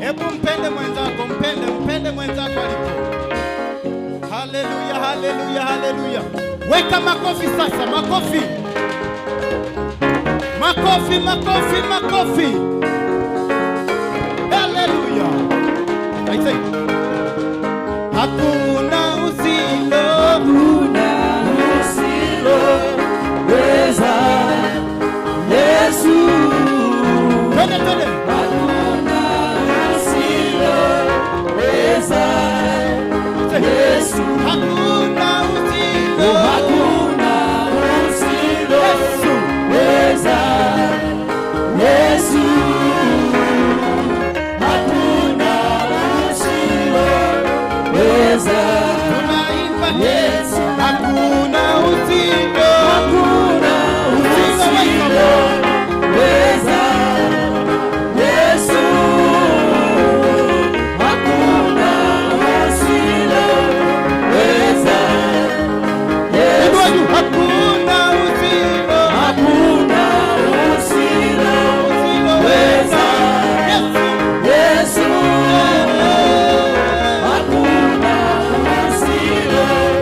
Hebu mpende mwenzako alipo. Haleluya, haleluya, haleluya. Weka makofi sasa, makofi. Makofi, makofi, makofi. Haleluya. I say, hakuna usiloweza Yesu. Twende. Hakuna usiloweza Yesu. Hakuna usiloweza Yesu. Hakuna usiloweza Yesu. Hakuna usiloweza Yesu. Hakuna usiloweza Yesu. Hakuna usiloweza Yesu. Hakuna usiloweza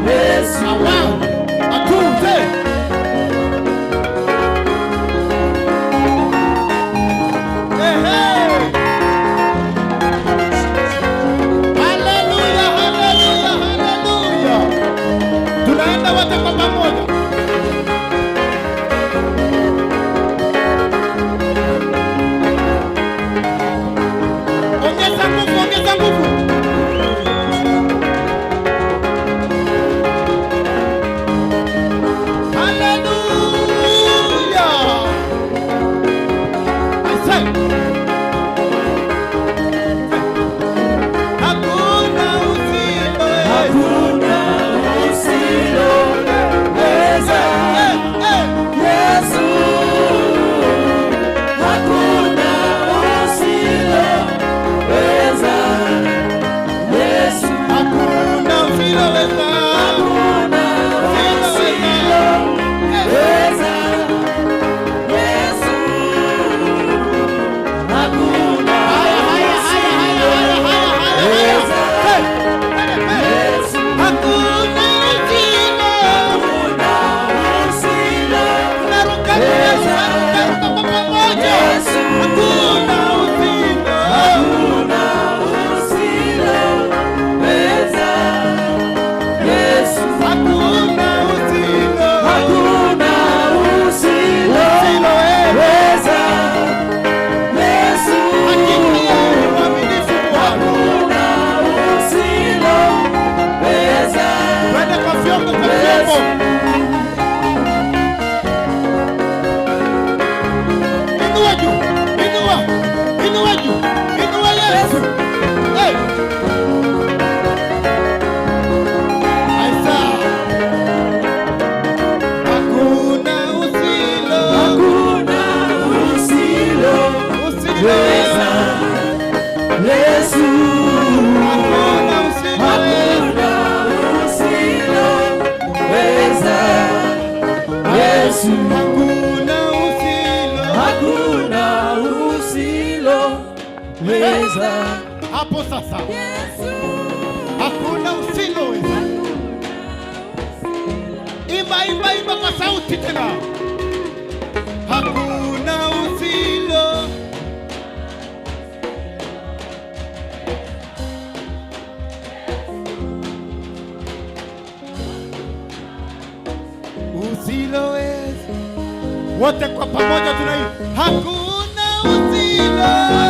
Yesu. Atunze. Haleluya, haleluya, haleluya. Tunaenda wote kwa pamoja. Ongeza nguvu, ongeza nguvu. Haleluya. I say, hakuna usiloweza Yesu. Hakuna usiloweza Yesu. hakuna usiloweza. Hakuna usiloweza Yesu. Hakuna usiloweza Yesu. Hakuna usiloweza. Hapo sasa. Hakuna usiloweza. Imba kwa sauti tena. Hakuna usiloweza. Wote kwa pamoja tunaimba. Hakuna usiloweza.